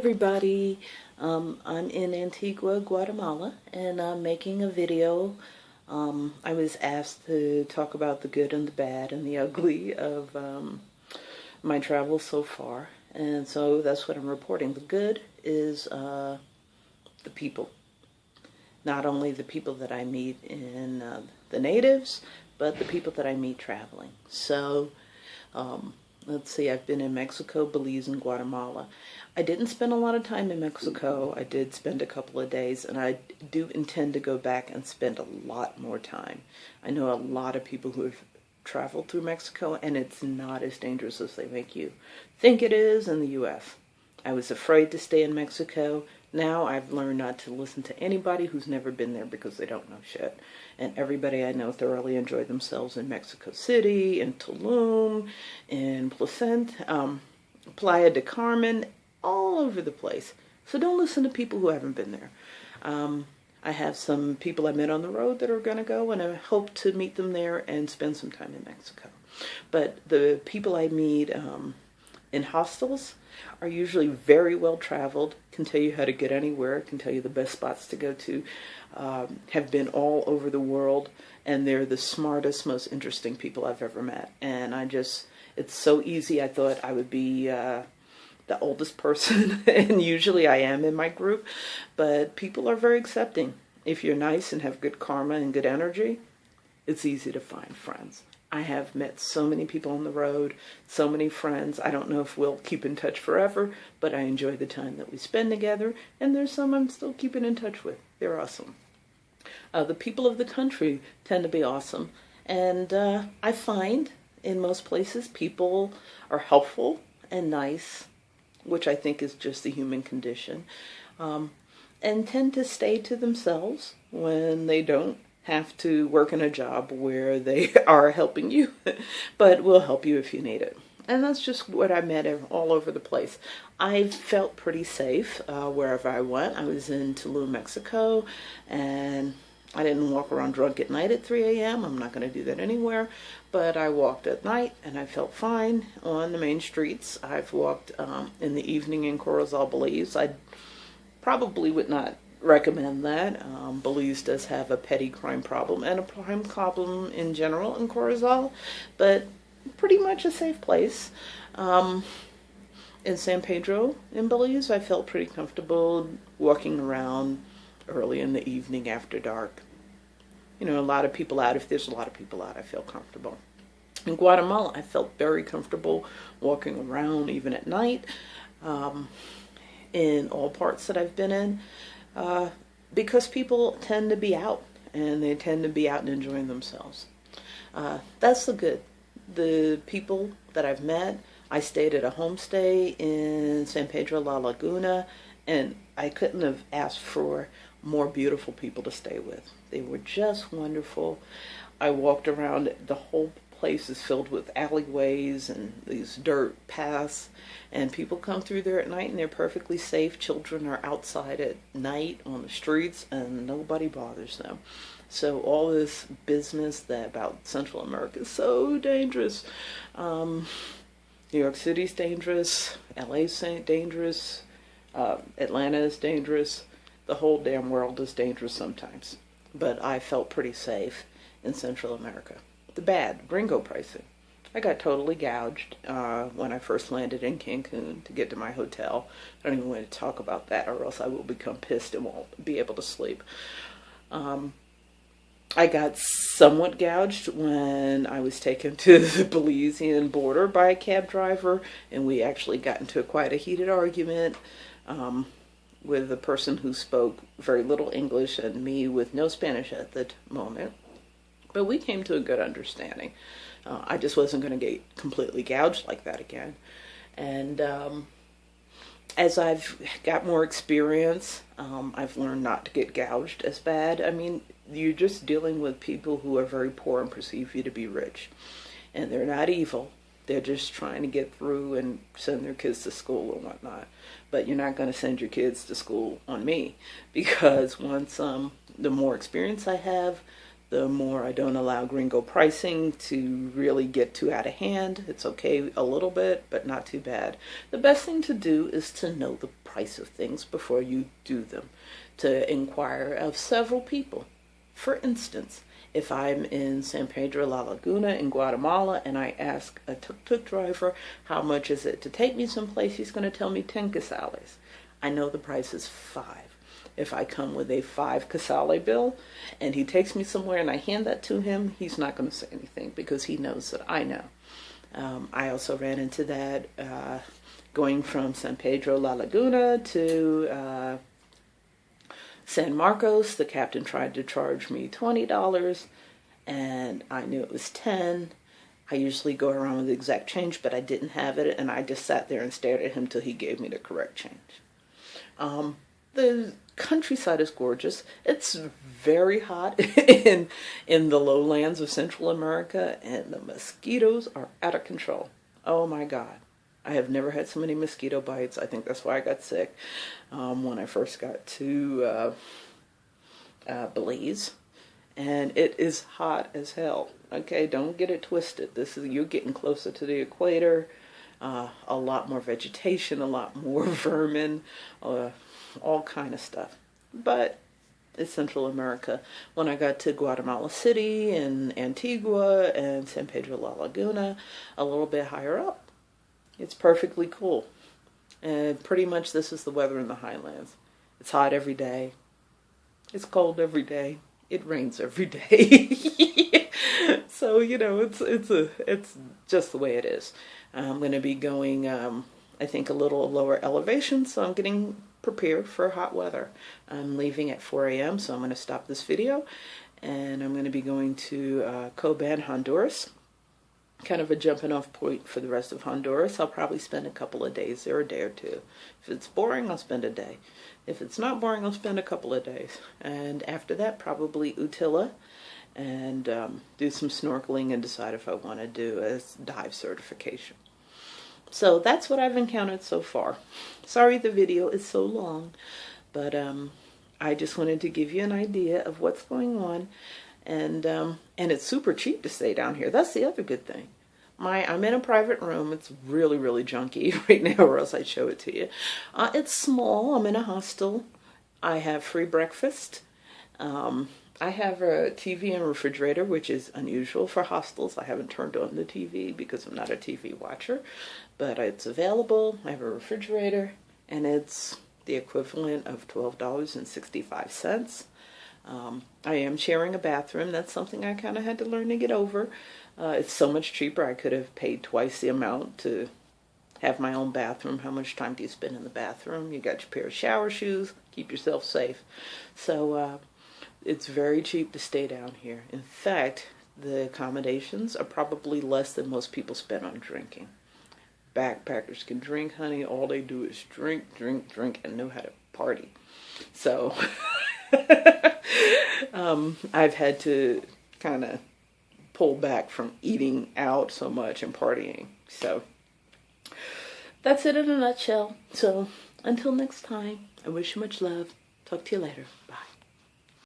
Everybody, I'm in Antigua, Guatemala, and I'm making a video. I was asked to talk about the good and the bad and the ugly of my travels so far, and so that's what I'm reporting. The good is the people, not only the people that I meet in the natives, but the people that I meet traveling. So let's see, I've been in Mexico, Belize, and Guatemala. I didn't spend a lot of time in Mexico. I did spend a couple of days, and I do intend to go back and spend a lot more time. I know a lot of people who have traveled through Mexico, and it's not as dangerous as they make you think it is in the U.S. I was afraid to stay in Mexico. Now I've learned not to listen to anybody who's never been there because they don't know shit. And everybody I know thoroughly enjoyed themselves in Mexico City, in Tulum, in Playa del Carmen, all over the place. So don't listen to people who haven't been there. I have some people I met on the road that are going to go, and I hope to meet them there and spend some time in Mexico. But the people I meet in hostels are usually very well traveled, can tell you how to get anywhere, can tell you the best spots to go to, have been all over the world, and they're the smartest, most interesting people I've ever met. And it's so easy. I thought I would be the oldest person, and usually I am in my group, but people are very accepting. If you're nice and have good karma and good energy, it's easy to find friends. I have met so many people on the road, so many friends. I don't know if we'll keep in touch forever, but I enjoy the time that we spend together, and there's some I'm still keeping in touch with. They're awesome. The people of the country tend to be awesome, and I find in most places people are helpful and nice, which I think is just the human condition, and tend to stay to themselves when they don't have to work in a job where they are helping you, but will help you if you need it. And that's just what I met all over the place. I felt pretty safe wherever I went. I was in Tulum, Mexico, and I didn't walk around drunk at night at 3 a.m. I'm not going to do that anywhere, but I walked at night and I felt fine on the main streets. I've walked in the evening in Corozal, Belize. I probably would not recommend that. Belize does have a petty crime problem and a crime problem in general in Corozal, but pretty much a safe place. In San Pedro in Belize, I felt pretty comfortable walking around early in the evening after dark. You know, a lot of people out. If there's a lot of people out, I feel comfortable. In Guatemala, I felt very comfortable walking around even at night in all parts that I've been in because people tend to be out, and they tend to be out and enjoying themselves. That's the good. The people that I've met, I stayed at a homestay in San Pedro La Laguna, and I couldn't have asked for more beautiful people to stay with. They were just wonderful. I walked around, the whole place is filled with alleyways and these dirt paths, and people come through there at night and they're perfectly safe. Children are outside at night on the streets and nobody bothers them. So all this business that about Central America is so dangerous. New York City's dangerous, LA's dangerous, Atlanta is dangerous. The whole damn world is dangerous sometimes. But I felt pretty safe in Central America. The bad, gringo pricing. I got totally gouged when I first landed in Cancun to get to my hotel. I don't even want to talk about that, or else I will become pissed and won't be able to sleep. I got somewhat gouged when I was taken to the Belizean border by a cab driver, and we actually got into quite a heated argument with a person who spoke very little English and me with no Spanish at the moment. But we came to a good understanding. I just wasn't going to get completely gouged like that again. And as I've got more experience, I've learned not to get gouged as bad. I mean, you're just dealing with people who are very poor and perceive you to be rich. And they're not evil. They're just trying to get through and send their kids to school and whatnot. But you're not going to send your kids to school on me, because once the more experience I have, the more I don't allow gringo pricing to really get too out of hand. It's okay a little bit, but not too bad. The best thing to do is to know the price of things before you do them, to inquire of several people. For instance, if I'm in San Pedro La Laguna in Guatemala and I ask a tuk-tuk driver how much is it to take me someplace, he's going to tell me 10 quetzales. I know the price is 5. If I come with a 5 quetzale bill and he takes me somewhere and I hand that to him, he's not going to say anything because he knows that I know. I also ran into that going from San Pedro La Laguna to San Marcos. The captain tried to charge me $20 and I knew it was 10. I usually go around with the exact change, but I didn't have it, and I just sat there and stared at him till he gave me the correct change. The countryside is gorgeous. It's very hot in the lowlands of Central America, and the mosquitoes are out of control. Oh my God. I have never had so many mosquito bites. I think that's why I got sick when I first got to Belize. And it is hot as hell. Okay, don't get it twisted. You're getting closer to the equator. A lot more vegetation, a lot more vermin, all kind of stuff. But it's Central America. When I got to Guatemala City and Antigua and San Pedro La Laguna, a little bit higher up, it's perfectly cool. And pretty much this is the weather in the highlands. It's hot every day. It's cold every day. It rains every day. So, you know, it's just the way it is. I'm going to be going, I think, a little lower elevation, so I'm getting prepared for hot weather. I'm leaving at 4 a.m., so I'm going to stop this video, and I'm going to be going to Coban, Honduras. Kind of a jumping off point for the rest of Honduras. I'll probably spend a couple of days there, a day or two. If it's boring, I'll spend a day. If it's not boring, I'll spend a couple of days. And after that, probably Utila, and do some snorkeling and decide if I want to do a dive certification. So that's what I've encountered so far. Sorry the video is so long, but I just wanted to give you an idea of what's going on. And it's super cheap to stay down here. That's the other good thing. I'm in a private room. It's really, really junky right now, or else I'd show it to you. It's small. I'm in a hostel. I have free breakfast. I have a TV and refrigerator, which is unusual for hostels. I haven't turned on the TV because I'm not a TV watcher, but it's available. I have a refrigerator, and it's the equivalent of $12.65. I am sharing a bathroom. That's something I kind of had to learn to get over. It's so much cheaper. I could have paid twice the amount to have my own bathroom. How much time do you spend in the bathroom? You got your pair of shower shoes. Keep yourself safe. So it's very cheap to stay down here. In fact, the accommodations are probably less than most people spend on drinking. Backpackers can drink, honey. All they do is drink, drink, drink, and know how to party. So I've had to kind of pull back from eating out so much and partying. So that's it in a nutshell. So until next time, I wish you much love. Talk to you later. Bye.